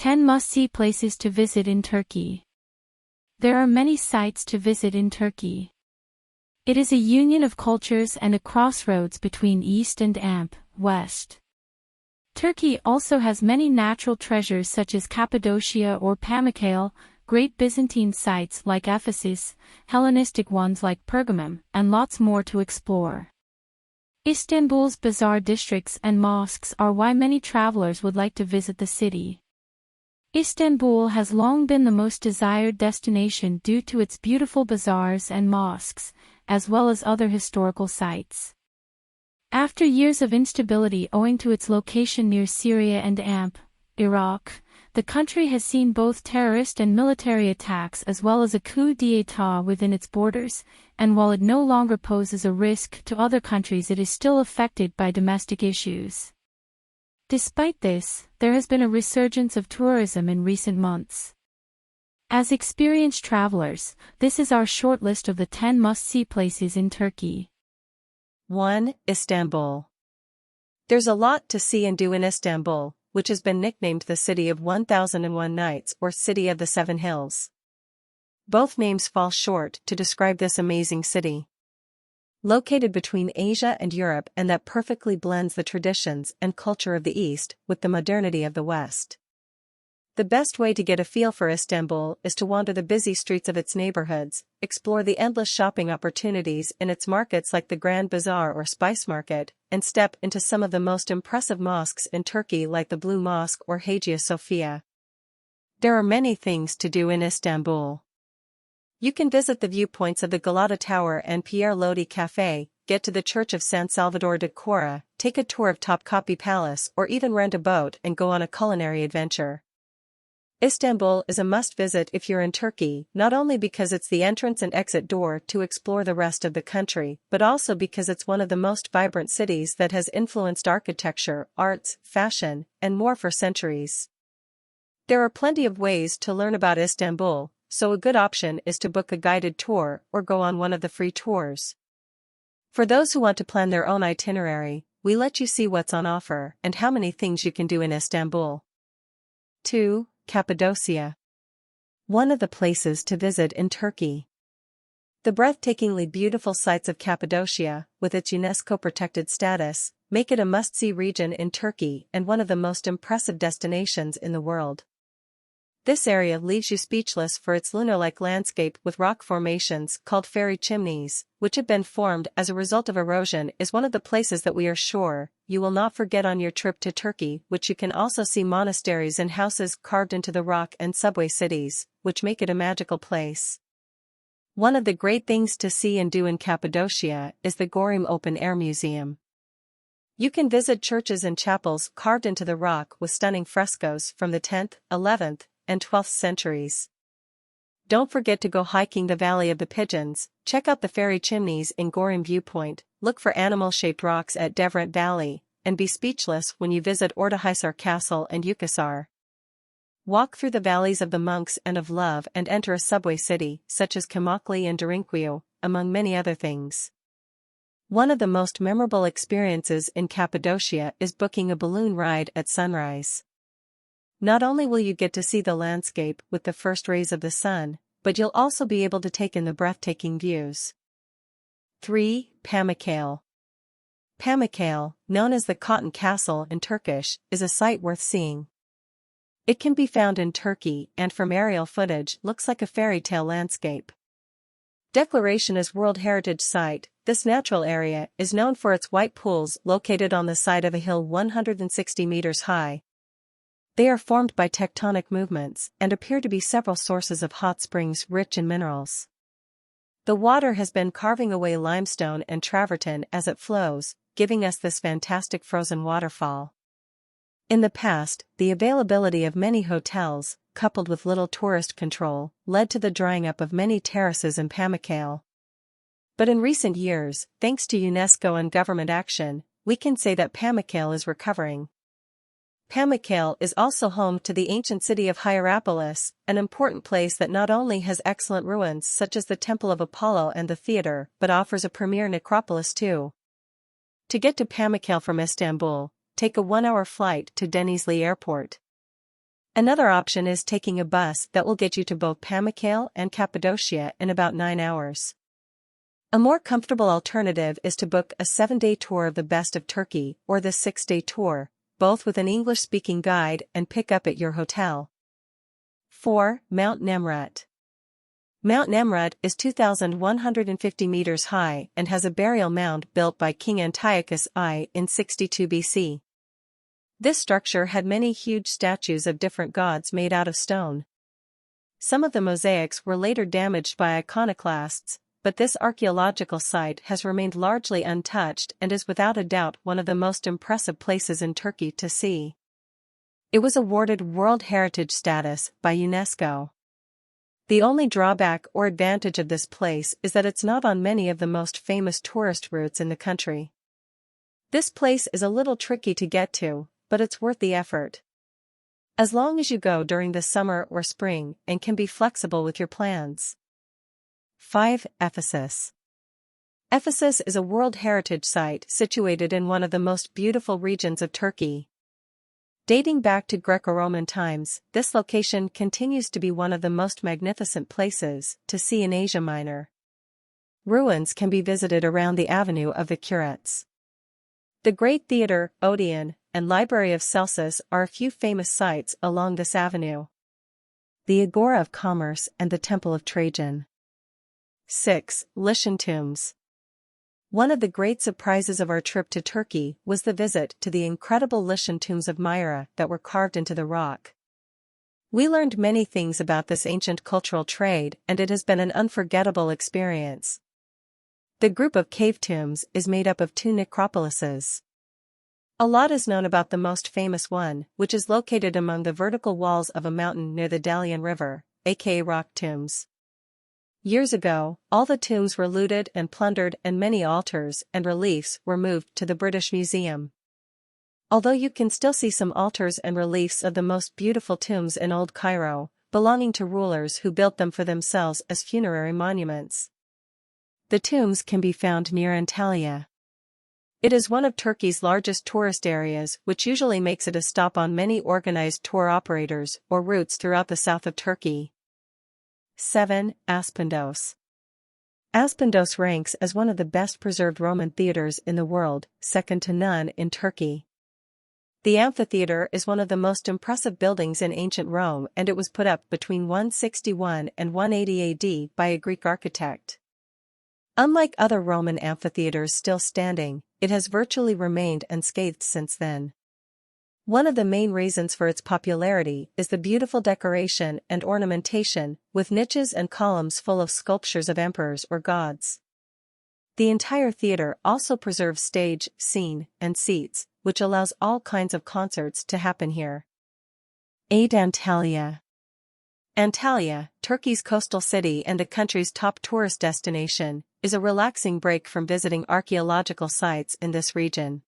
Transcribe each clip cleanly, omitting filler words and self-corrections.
10 must-see places to visit in Turkey. There are many sites to visit in Turkey. It is a union of cultures and a crossroads between East and West. Turkey also has many natural treasures such as Cappadocia or Pamukkale, great Byzantine sites like Ephesus, Hellenistic ones like Pergamon, and lots more to explore. Istanbul's bazaar districts and mosques are why many travelers would like to visit the city. Istanbul has long been the most desired destination due to its beautiful bazaars and mosques, as well as other historical sites. After years of instability owing to its location near Syria and Iraq, the country has seen both terrorist and military attacks as well as a coup d'état within its borders, and while it no longer poses a risk to other countries, it is still affected by domestic issues. Despite this, there has been a resurgence of tourism in recent months. As experienced travelers, this is our short list of the 10 must-see places in Turkey. 1. Istanbul. There's a lot to see and do in Istanbul, which has been nicknamed the City of 1001 Nights or City of the Seven Hills. Both names fall short to describe this amazing city. Located between Asia and Europe, and that perfectly blends the traditions and culture of the East with the modernity of the West. The best way to get a feel for Istanbul is to wander the busy streets of its neighborhoods, explore the endless shopping opportunities in its markets like the Grand Bazaar or Spice Market, and step into some of the most impressive mosques in Turkey like the Blue Mosque or Hagia Sophia. There are many things to do in Istanbul. You can visit the viewpoints of the Galata Tower and Pierre Lodi Café, get to the Church of San Salvador de Cora, take a tour of Topkapi Palace, or even rent a boat and go on a culinary adventure. Istanbul is a must-visit if you're in Turkey, not only because it's the entrance and exit door to explore the rest of the country, but also because it's one of the most vibrant cities that has influenced architecture, arts, fashion, and more for centuries. There are plenty of ways to learn about Istanbul, so a good option is to book a guided tour or go on one of the free tours. For those who want to plan their own itinerary, we let you see what's on offer and how many things you can do in Istanbul. 2. Cappadocia. One of the places to visit in Turkey. The breathtakingly beautiful sights of Cappadocia, with its UNESCO-protected status, make it a must-see region in Turkey and one of the most impressive destinations in the world. This area leaves you speechless for its lunar-like landscape with rock formations called fairy chimneys, which have been formed as a result of erosion, is one of the places that we are sure you will not forget on your trip to Turkey, which you can also see monasteries and houses carved into the rock and subway cities, which make it a magical place. One of the great things to see and do in Cappadocia is the Gorim Open Air Museum. You can visit churches and chapels carved into the rock with stunning frescoes from the 10th, 11th, and 12th centuries. Don't forget to go hiking the Valley of the Pigeons, check out the fairy chimneys in Gorim Viewpoint, look for animal-shaped rocks at Devrent Valley, and be speechless when you visit Ortahisar Castle and Yukasar. Walk through the valleys of the Monks and of Love and enter a subway city, such as Pamukkale and Derinkuyu, among many other things. One of the most memorable experiences in Cappadocia is booking a balloon ride at sunrise. Not only will you get to see the landscape with the first rays of the sun, but you'll also be able to take in the breathtaking views. 3. Pamukkale. Pamukkale, known as the Cotton Castle in Turkish, is a sight worth seeing. It can be found in Turkey and from aerial footage looks like a fairy tale landscape. Declaration as World Heritage Site, this natural area is known for its white pools located on the side of a hill 160 meters high. They are formed by tectonic movements and appear to be several sources of hot springs rich in minerals. The water has been carving away limestone and travertine as it flows, giving us this fantastic frozen waterfall. In the past, the availability of many hotels, coupled with little tourist control, led to the drying up of many terraces in Pamukkale. But in recent years, thanks to UNESCO and government action, we can say that Pamukkale is recovering. Pamukkale is also home to the ancient city of Hierapolis, an important place that not only has excellent ruins such as the Temple of Apollo and the theater, but offers a premier necropolis too. To get to Pamukkale from Istanbul, take a 1-hour flight to Denizli Airport. Another option is taking a bus that will get you to both Pamukkale and Cappadocia in about 9 hours. A more comfortable alternative is to book a 7-day tour of the best of Turkey or the 6-day tour, both with an English-speaking guide and pick up at your hotel. 4. Mount Nemrad. Mount Nemrad is 2,150 meters high and has a burial mound built by King Antiochus I in 62 BC. This structure had many huge statues of different gods made out of stone. Some of the mosaics were later damaged by iconoclasts, but this archaeological site has remained largely untouched and is without a doubt one of the most impressive places in Turkey to see. It was awarded World Heritage status by UNESCO. The only drawback or advantage of this place is that it's not on many of the most famous tourist routes in the country. This place is a little tricky to get to, but it's worth the effort. As long as you go during the summer or spring and can be flexible with your plans. 5. Ephesus. Ephesus is a World Heritage Site situated in one of the most beautiful regions of Turkey. Dating back to Greco-Roman times, this location continues to be one of the most magnificent places to see in Asia Minor. Ruins can be visited around the Avenue of the Curates. The Great Theatre, Odeon, and Library of Celsus are a few famous sites along this avenue. The Agora of Commerce and the Temple of Trajan. 6. Lycian tombs. One of the great surprises of our trip to Turkey was the visit to the incredible Lycian tombs of Myra that were carved into the rock. We learned many things about this ancient cultural trade, and it has been an unforgettable experience. The group of cave tombs is made up of 2 necropolises. A lot is known about the most famous one, which is located among the vertical walls of a mountain near the Dalian River, aka rock tombs. Years ago, all the tombs were looted and plundered and many altars and reliefs were moved to the British Museum. Although you can still see some altars and reliefs of the most beautiful tombs in Old Cairo, belonging to rulers who built them for themselves as funerary monuments. The tombs can be found near Antalya. It is one of Turkey's largest tourist areas, which usually makes it a stop on many organized tour operators or routes throughout the south of Turkey. 7. Aspendos. Aspendos ranks as one of the best preserved Roman theaters in the world, second to none in Turkey. The Amphitheater is one of the most impressive buildings in ancient Rome, and it was put up between 161 and 180 AD by a Greek architect. Unlike other Roman amphitheaters still standing, it has virtually remained unscathed since then. One of the main reasons for its popularity is the beautiful decoration and ornamentation, with niches and columns full of sculptures of emperors or gods. The entire theater also preserves stage, scene, and seats, which allows all kinds of concerts to happen here. 8. Antalya. Antalya, Turkey's coastal city and the country's top tourist destination, is a relaxing break from visiting archaeological sites in this region.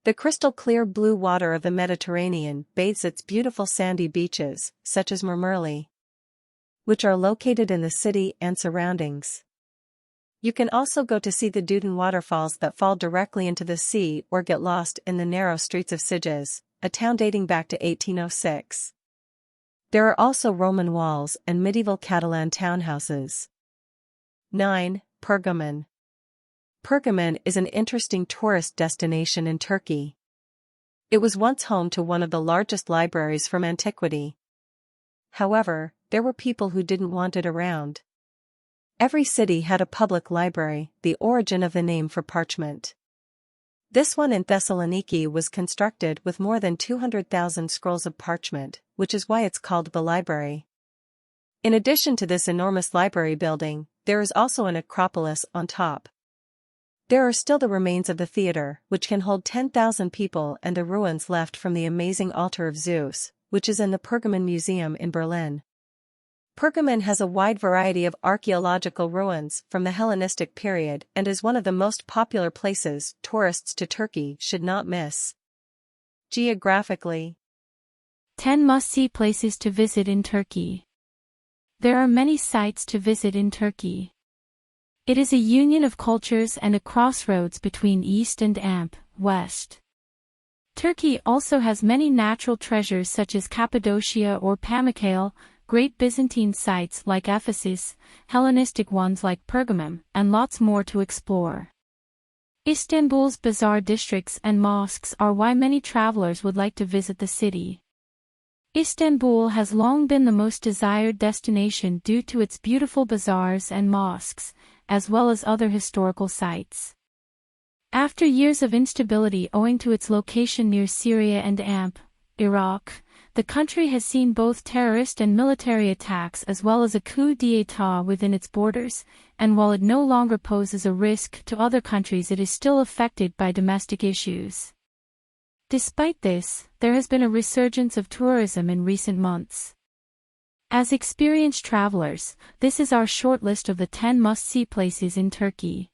The crystal-clear blue water of the Mediterranean bathes its beautiful sandy beaches, such as Marmurli, which are located in the city and surroundings. You can also go to see the Duden waterfalls that fall directly into the sea or get lost in the narrow streets of Siges, a town dating back to 1806. There are also Roman walls and medieval Catalan townhouses. 9. Pergamon. Pergamon is an interesting tourist destination in Turkey. It was once home to one of the largest libraries from antiquity. However, there were people who didn't want it around. Every city had a public library, the origin of the name for parchment. This one in Thessaloniki was constructed with more than 200,000 scrolls of parchment, which is why it's called the library. In addition to this enormous library building, there is also an acropolis on top. There are still the remains of the theater, which can hold 10,000 people, and the ruins left from the amazing altar of Zeus, which is in the Pergamon Museum in Berlin. Pergamon has a wide variety of archaeological ruins from the Hellenistic period and is one of the most popular places tourists to Turkey should not miss. Geographically. 10 must-see places to visit in Turkey. There are many sites to visit in Turkey. It is a union of cultures and a crossroads between East and West. Turkey also has many natural treasures such as Cappadocia or Pamukkale, great Byzantine sites like Ephesus, Hellenistic ones like Pergamon, and lots more to explore. Istanbul's bazaar districts and mosques are why many travelers would like to visit the city. Istanbul has long been the most desired destination due to its beautiful bazaars and mosques, as well as other historical sites. After years of instability owing to its location near Syria and Iraq, the country has seen both terrorist and military attacks as well as a coup d'état within its borders, and while it no longer poses a risk to other countries, it is still affected by domestic issues. Despite this, there has been a resurgence of tourism in recent months. As experienced travelers, this is our short list of the 10 must-see places in Turkey.